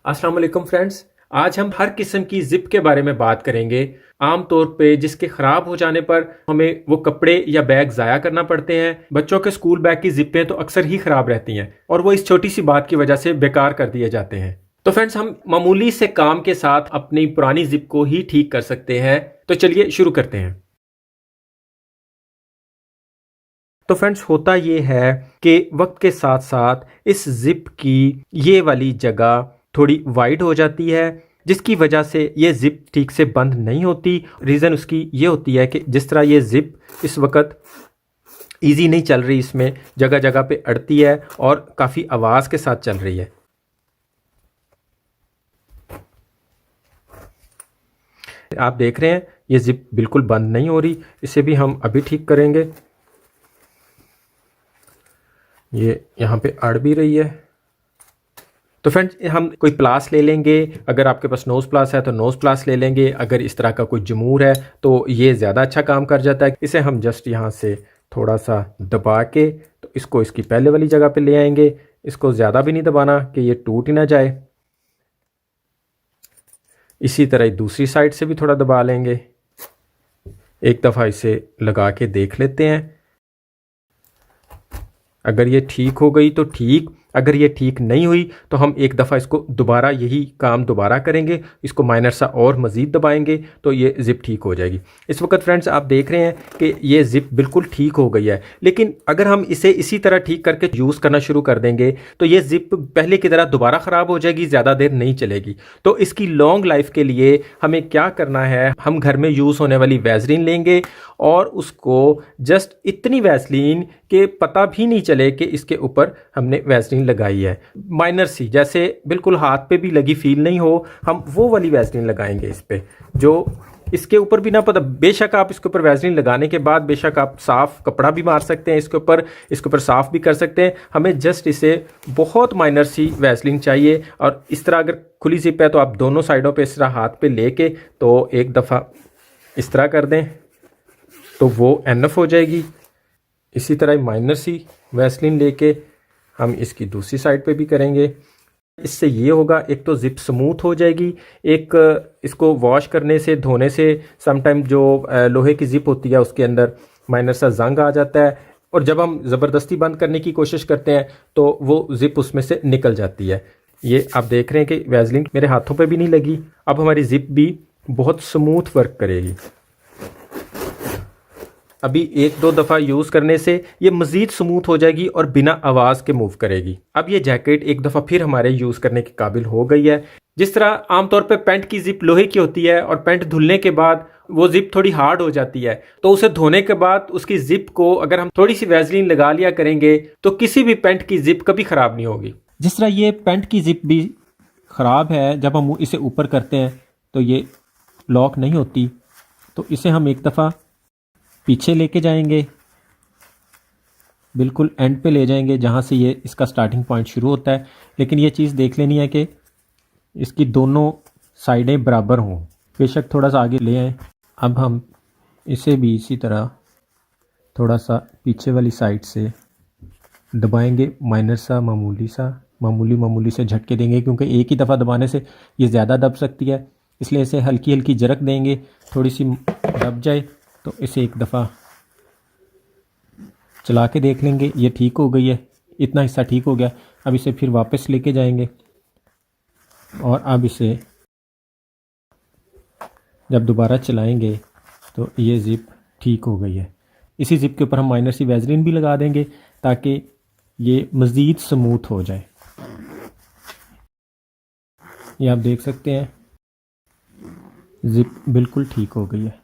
अस्सलाम वालेकुम फ्रेंड्स। आज हम हर किस्म की जिप के बारे में बात करेंगे। आम तौर पे जिसके ख़राब हो जाने पर हमें वो कपड़े या बैग ज़ाया करना पड़ते हैं। बच्चों के स्कूल बैग की जिपें तो अक्सर ही ख़राब रहती हैं और वो इस छोटी सी बात की वजह से बेकार कर दिए जाते हैं। तो फ्रेंड्स, हम मामूली से काम के साथ अपनी पुरानी जिप को ही ठीक कर सकते हैं। तो चलिए शुरू करते हैं। तो फ्रेंड्स, होता ये है कि वक्त के साथ साथ इस जिप की ये वाली जगह थोड़ी वाइड हो जाती है, जिसकी वजह से ये जिप ठीक से बंद नहीं होती। रीज़न उसकी ये होती है कि जिस तरह ये जिप इस वक्त इजी नहीं चल रही, इसमें जगह जगह पे अड़ती है और काफ़ी आवाज़ के साथ चल रही है। आप देख रहे हैं ये जिप बिल्कुल बंद नहीं हो रही। इसे भी हम अभी ठीक करेंगे। ये यहाँ पे अड़ भी रही है। तो फ्रेंड्स, हम कोई प्लास ले लेंगे। अगर आपके पास नोज़ प्लास है तो नोज़ प्लास ले लेंगे। अगर इस तरह का कोई जमूर है तो ये ज़्यादा अच्छा काम कर जाता है। इसे हम जस्ट यहाँ से थोड़ा सा दबा के तो इसको इसकी पहले वाली जगह पे ले आएंगे। इसको ज़्यादा भी नहीं दबाना कि ये टूट ही ना जाए। इसी तरह दूसरी साइड से भी थोड़ा दबा लेंगे। एक दफ़ा इसे लगा के देख लेते हैं। अगर ये ठीक हो गई तो ठीक, अगर ये ठीक नहीं हुई तो हम एक दफ़ा इसको दोबारा यही काम दोबारा करेंगे। इसको माइनर सा और मज़ीद दबाएंगे तो ये ज़िप ठीक हो जाएगी। इस वक्त फ्रेंड्स, आप देख रहे हैं कि ये ज़िप बिल्कुल ठीक हो गई है। लेकिन अगर हम इसे इसी तरह ठीक करके यूज़ करना शुरू कर देंगे तो ये ज़िप पहले की तरह दोबारा ख़राब हो जाएगी, ज़्यादा देर नहीं चलेगी। तो इसकी लॉन्ग लाइफ के लिए हमें क्या करना है, हम घर में यूज़ होने वाली वैसलीन लेंगे और उसको जस्ट इतनी वैसलीन कि पता भी नहीं चले कि इसके ऊपर हमने वैसलीन लगाई है। माइनर सी, जैसे बिल्कुल हाथ पे भी लगी फील नहीं हो, हम वो वाली वैसलीन लगाएंगे इस पे, जो इसके ऊपर भी ना पता। बेशक आप इसके ऊपर वैसलीन लगाने के बाद बेशक आप साफ़ कपड़ा भी मार सकते हैं इसके ऊपर साफ़ भी कर सकते हैं। हमें जस्ट इसे बहुत माइनर सी वैसलीन चाहिए। और इस तरह अगर खुली जिप है तो आप दोनों साइडों पे इस तरह हाथ पे लेके तो एक दफ़ा इस तरह कर दें तो वो एनफ हो जाएगी। इसी तरह माइनर सी वैसलीन लेके हम इसकी दूसरी साइड पे भी करेंगे। इससे ये होगा, एक तो ज़िप स्मूथ हो जाएगी, एक इसको वॉश करने से धोने से समटाइम जो लोहे की ज़िप होती है उसके अंदर माइनर सा जंग आ जाता है और जब हम ज़बरदस्ती बंद करने की कोशिश करते हैं तो वो ज़िप उसमें से निकल जाती है। ये आप देख रहे हैं कि वैसलीन मेरे हाथों पे भी नहीं लगी। अब हमारी ज़िप भी बहुत स्मूथ वर्क करेगी। अभी एक दो दफ़ा यूज़ करने से ये मज़ीद स्मूथ हो जाएगी और बिना आवाज़ के मूव करेगी। अब ये जैकेट एक दफ़ा फिर हमारे यूज़ करने के काबिल हो गई है। जिस तरह आमतौर पे पैंट की ज़िप लोहे की होती है और पैंट धुलने के बाद वो ज़िप थोड़ी हार्ड हो जाती है, तो उसे धोने के बाद उसकी ज़िप को अगर हम थोड़ी सी वैसलीन लगा लिया करेंगे तो किसी भी पैंट की ज़िप कभी ख़राब नहीं होगी। जिस तरह ये पैंट की ज़िप भी ख़राब है, जब हम इसे ऊपर करते हैं तो ये लॉक नहीं होती, तो इसे हम एक दफ़ा पीछे लेके जाएंगे, बिल्कुल एंड पे ले जाएंगे जहाँ से ये इसका स्टार्टिंग पॉइंट शुरू होता है। लेकिन ये चीज़ देख लेनी है कि इसकी दोनों साइडें बराबर हों। बेशक थोड़ा सा आगे ले आएँ। अब हम इसे भी इसी तरह थोड़ा सा पीछे वाली साइड से दबाएंगे। माइनर सा मामूली से झटके देंगे, क्योंकि एक ही दफ़ा दबाने से ये ज़्यादा दब सकती है, इसलिए इसे हल्की हल्की जरक देंगे। थोड़ी सी दब जाए तो इसे एक दफ़ा चला के देख लेंगे। ये ठीक हो गई है, इतना हिस्सा ठीक हो गया। अब इसे फिर वापस लेके जाएंगे और अब इसे जब दोबारा चलाएंगे तो ये ज़िप ठीक हो गई है। इसी ज़िप के ऊपर हम माइनर सी वैसलीन भी लगा देंगे ताकि ये मज़ीद स्मूथ हो जाए। ये आप देख सकते हैं ज़िप बिल्कुल ठीक हो गई है।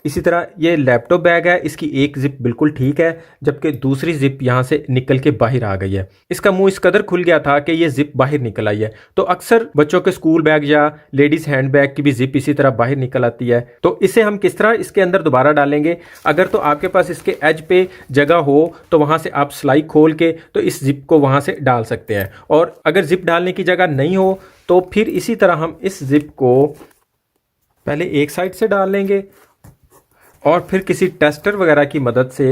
इसी तरह ये लैपटॉप बैग है, इसकी एक जिप बिल्कुल ठीक है जबकि दूसरी जिप यहाँ से निकल के बाहर आ गई है। इसका मुंह इस कदर खुल गया था कि ये जिप बाहर निकल आई है। तो अक्सर बच्चों के स्कूल बैग या लेडीज़ हैंड बैग की भी जिप इसी तरह बाहर निकल आती है। तो इसे हम किस तरह इसके अंदर दोबारा डालेंगे? अगर तो आपके पास इसके एज पे जगह हो तो वहाँ से आप सिलाई खोल के तो इस जिप को वहाँ से डाल सकते हैं, और अगर जिप डालने की जगह नहीं हो तो फिर इसी तरह हम इस जिप को पहले एक साइड से डाल लेंगे और फिर किसी टेस्टर वगैरह की मदद से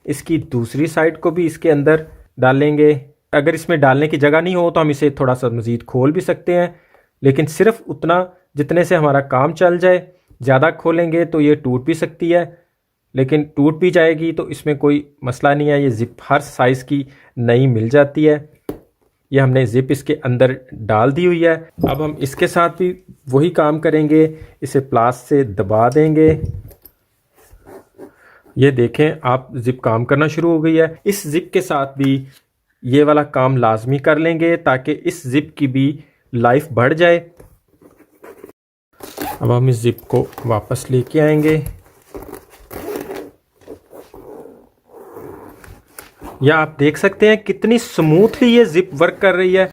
इसकी दूसरी साइड को भी इसके अंदर डालेंगे। अगर इसमें डालने की जगह नहीं हो तो हम इसे थोड़ा सा मज़ीद खोल भी सकते हैं, लेकिन सिर्फ उतना जितने से हमारा काम चल जाए। ज़्यादा खोलेंगे तो ये टूट भी सकती है, लेकिन टूट भी जाएगी तो इसमें कोई मसला नहीं है। ये ज़िप हर साइज़ की नई मिल जाती है। ये हमने ज़िप इसके अंदर डाल दी हुई है। अब हम इसके साथ भी वही काम करेंगे, इसे प्लास से दबा देंगे। ये देखें आप, ज़िप काम करना शुरू हो गई है। इस ज़िप के साथ भी ये वाला काम लाजमी कर लेंगे ताकि इस ज़िप की भी लाइफ बढ़ जाए। अब हम इस ज़िप को वापस लेके आएंगे। या आप देख सकते हैं कितनी स्मूथली ये ज़िप वर्क कर रही है।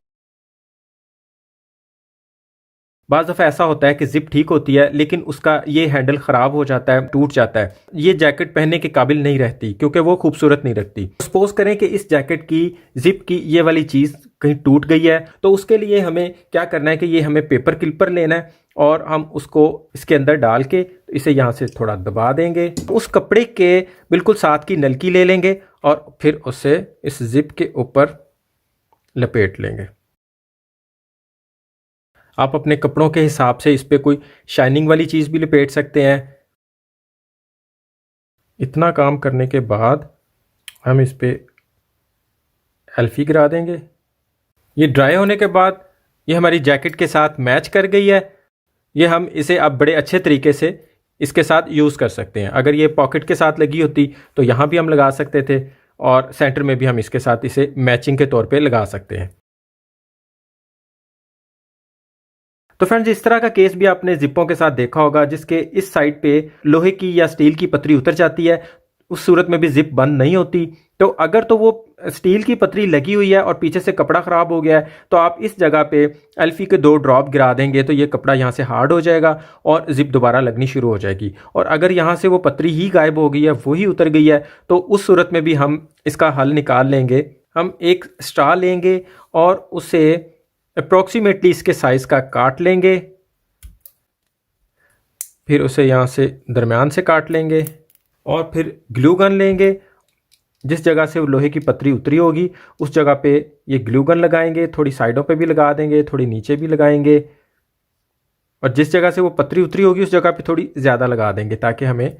बाज़ दफ़ा ऐसा होता है कि ज़िप ठीक होती है लेकिन उसका ये हैंडल ख़राब हो जाता है, टूट जाता है। ये जैकेट पहनने के काबिल नहीं रहती क्योंकि वो खूबसूरत नहीं रखती। सपोज करें कि इस जैकेट की ज़िप की ये वाली चीज़ कहीं टूट गई है, तो उसके लिए हमें क्या करना है कि ये हमें पेपर क्लिपर लेना है और हम उसको इसके अंदर डाल के इसे यहाँ से थोड़ा दबा देंगे। उस कपड़े के बिल्कुल साथ की नलकी ले लेंगे और फिर उसे इस ज़िप के ऊपर लपेट लेंगे। आप अपने कपड़ों के हिसाब से इस पर कोई शाइनिंग वाली चीज़ भी लपेट सकते हैं। इतना काम करने के बाद हम इस पर एल्फी गिरा देंगे। ये ड्राई होने के बाद ये हमारी जैकेट के साथ मैच कर गई है। ये हम इसे अब बड़े अच्छे तरीके से इसके साथ यूज़ कर सकते हैं। अगर ये पॉकेट के साथ लगी होती तो यहाँ भी हम लगा सकते थे और सेंटर में भी हम इसके साथ इसे मैचिंग के तौर पे लगा सकते हैं। तो फ्रेंड्स, इस तरह का केस भी आपने जिपों के साथ देखा होगा जिसके इस साइड पे लोहे की या स्टील की पतरी उतर जाती है। उस सूरत में भी जिप बंद नहीं होती। तो अगर तो वो स्टील की पतरी लगी हुई है और पीछे से कपड़ा ख़राब हो गया है तो आप इस जगह पे एल्फी के 2 ड्रॉप गिरा देंगे तो ये कपड़ा यहाँ से हार्ड हो जाएगा और जिप दोबारा लगनी शुरू हो जाएगी। और अगर यहाँ से वो पतरी ही गायब हो गई है, वो ही उतर गई है, तो उस सूरत में भी हम इसका हल निकाल लेंगे। हम एक स्ट्रा लेंगे और उसे अप्रॉक्सीमेटली इसके साइज़ का काट लेंगे, फिर उसे यहाँ से दरमियान से काट लेंगे और फिर ग्लू गन लेंगे। जिस जगह से वो लोहे की पतरी उतरी होगी उस जगह पे ये ग्लू गन लगाएंगे। थोड़ी साइडों पे भी लगा देंगे, थोड़ी नीचे भी लगाएंगे और जिस जगह से वो पतरी उतरी होगी उस जगह पे थोड़ी ज़्यादा लगा देंगे ताकि हमें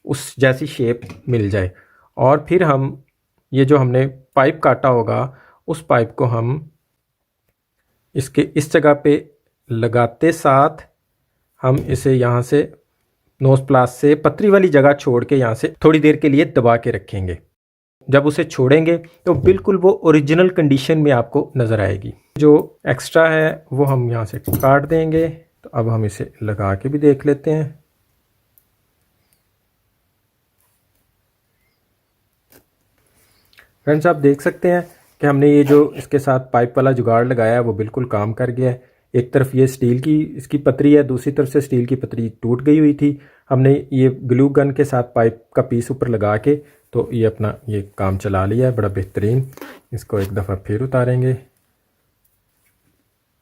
उस जैसी शेप मिल जाए। और फिर हम ये जो हमने पाइप काटा होगा उस पाइप को हम इसके इस जगह पे लगाते साथ हम इसे यहाँ से नोज प्लास से पतरी वाली जगह छोड़ के यहाँ से थोड़ी देर के लिए दबा के रखेंगे। जब उसे छोड़ेंगे तो बिल्कुल वो ओरिजिनल कंडीशन में आपको नज़र आएगी। जो एक्स्ट्रा है वो हम यहाँ से काट देंगे। तो अब हम इसे लगा के भी देख लेते हैं। फ्रेंड्स, आप देख सकते हैं कि हमने ये जो इसके साथ पाइप वाला जुगाड़ लगाया है वो बिल्कुल काम कर गया है। एक तरफ ये स्टील की इसकी पतरी है, दूसरी तरफ से स्टील की पतरी टूट गई हुई थी। हमने ये ग्लू गन के साथ पाइप का पीस ऊपर लगा के तो ये अपना ये काम चला लिया है बड़ा बेहतरीन। इसको एक दफ़ा फिर उतारेंगे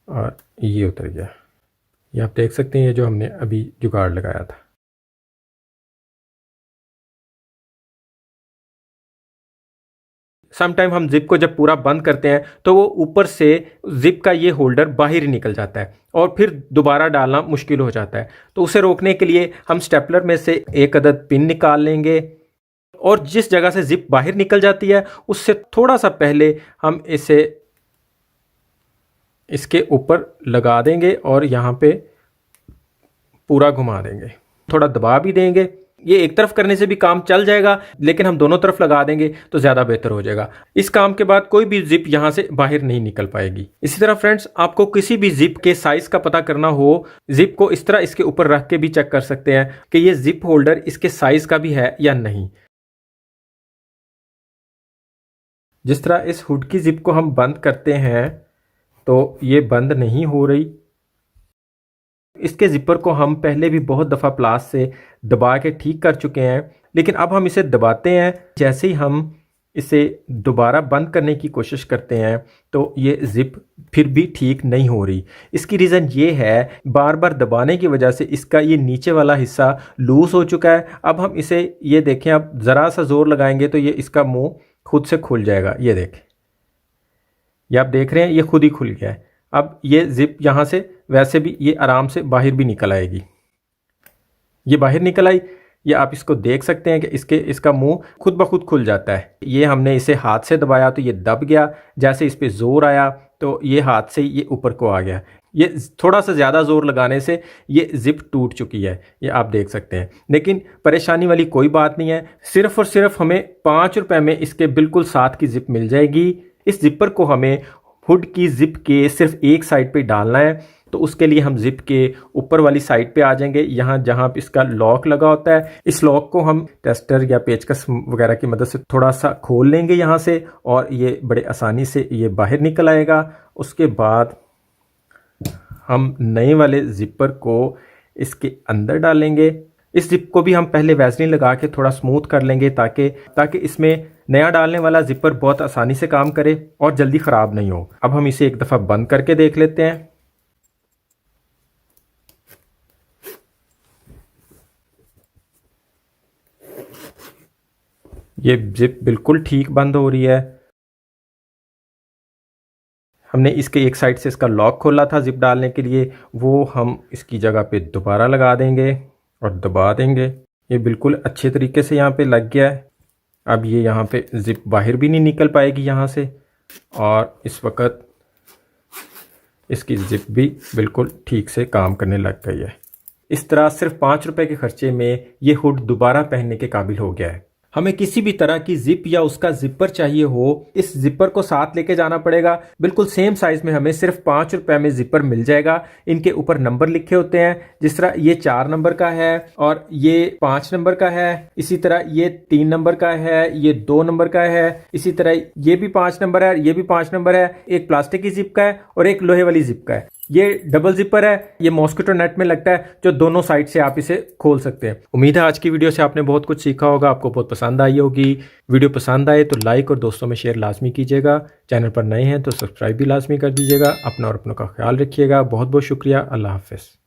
और ये उतर गया। ये आप देख सकते हैं ये जो हमने अभी जुगाड़ लगाया था। समटाइम हम जिप को जब पूरा बंद करते हैं तो वो ऊपर से जिप का ये होल्डर बाहर ही निकल जाता है और फिर दोबारा डालना मुश्किल हो जाता है। तो उसे रोकने के लिए हम स्टेपलर में से एक अदद पिन निकाल लेंगे और जिस जगह से जिप बाहर निकल जाती है उससे थोड़ा सा पहले हम इसे इसके ऊपर लगा देंगे और यहाँ पे पूरा घुमा देंगे, थोड़ा दबा भी देंगे। ये एक तरफ करने से भी काम चल जाएगा लेकिन हम दोनों तरफ लगा देंगे तो ज़्यादा बेहतर हो जाएगा। इस काम के बाद कोई भी जिप यहाँ से बाहर नहीं निकल पाएगी। इसी तरह फ्रेंड्स, आपको किसी भी जिप के साइज़ का पता करना हो, जिप को इस तरह इसके ऊपर रख के भी चेक कर सकते हैं कि ये जिप होल्डर इसके साइज़ का भी है या नहीं। जिस तरह इस हुड की जिप को हम बंद करते हैं तो ये बंद नहीं हो रही। इसके ज़िपर को हम पहले भी बहुत दफ़ा प्लास से दबा के ठीक कर चुके हैं, लेकिन अब हम इसे दबाते हैं। जैसे ही हम इसे दोबारा बंद करने की कोशिश करते हैं तो ये ज़िप फिर भी ठीक नहीं हो रही। इसकी रीज़न ये है, बार बार दबाने की वजह से इसका ये नीचे वाला हिस्सा लूज़ हो चुका है। अब हम इसे ये देखें, अब ज़रा सा ज़ोर लगाएंगे तो ये इसका मुंह खुद से खुल जाएगा। ये देखें, ये आप देख रहे हैं ये खुद ही खुल गया है। अब ये जिप यहाँ से वैसे भी ये आराम से बाहर भी निकल आएगी। ये बाहर निकल आई, ये आप इसको देख सकते हैं कि इसका मुंह खुद ब खुद खुल जाता है। ये हमने इसे हाथ से दबाया तो ये दब गया, जैसे इस पे ज़ोर आया तो ये हाथ से ये ऊपर को आ गया। ये थोड़ा सा ज़्यादा ज़ोर लगाने से ये ज़िप टूट चुकी है, ये आप देख सकते हैं। लेकिन परेशानी वाली कोई बात नहीं है, सिर्फ़ और सिर्फ हमें 5 रुपये में इसके बिल्कुल साथ की ज़िप मिल जाएगी। इस ज़िपर को हमें हुड की ज़िप के सिर्फ एक साइड पे डालना है। तो उसके लिए हम ज़िप के ऊपर वाली साइड पे आ जाएंगे, यहाँ जहाँ इसका लॉक लगा होता है। इस लॉक को हम टेस्टर या पेचकस वगैरह की मदद से थोड़ा सा खोल लेंगे यहाँ से, और ये बड़े आसानी से ये बाहर निकल आएगा। उसके बाद हम नए वाले ज़िपर को इसके अंदर डालेंगे। इस ज़िप को भी हम पहले वैसलीन लगा के थोड़ा स्मूथ कर लेंगे ताकि इसमें नया डालने वाला ज़िपर बहुत आसानी से काम करे और जल्दी ख़राब नहीं हो। अब हम इसे एक दफ़ा बंद करके देख लेते हैं। ये ज़िप बिल्कुल ठीक बंद हो रही है। हमने इसके एक साइड से इसका लॉक खोला था ज़िप डालने के लिए, वो हम इसकी जगह पे दोबारा लगा देंगे और दबा देंगे। ये बिल्कुल अच्छे तरीके से यहाँ पे लग गया है। अब ये यहाँ पे ज़िप बाहर भी नहीं निकल पाएगी यहाँ से, और इस वक्त इसकी ज़िप भी बिल्कुल ठीक से काम करने लग गई है। इस तरह सिर्फ 5 रुपए के खर्चे में ये हुड दोबारा पहनने के काबिल हो गया है। हमें किसी भी तरह की जिप या उसका जिपर चाहिए हो, इस जिपर को साथ लेके जाना पड़ेगा। बिल्कुल सेम साइज में हमें सिर्फ 5 रुपए में जिपर मिल जाएगा। इनके ऊपर नंबर लिखे होते हैं, जिस तरह ये 4 नंबर का है और ये 5 नंबर का है, इसी तरह ये 3 नंबर का है, ये 2 नंबर का है, इसी तरह ये भी 5 नंबर है, ये भी 5 नंबर है। एक प्लास्टिक की जिप का है और एक लोहे वाली जिप का है। ये डबल जिपर है, ये मॉस्किटो नेट में लगता है, जो दोनों साइड से आप इसे खोल सकते हैं। उम्मीद है आज की वीडियो से आपने बहुत कुछ सीखा होगा, आपको बहुत पसंद आई होगी। वीडियो पसंद आए तो लाइक और दोस्तों में शेयर लाजमी कीजिएगा। चैनल पर नए हैं तो सब्सक्राइब भी लाजमी कर दीजिएगा। अपना और अपनों का ख्याल रखिएगा। बहुत बहुत शुक्रिया। अल्लाह हाफिज़।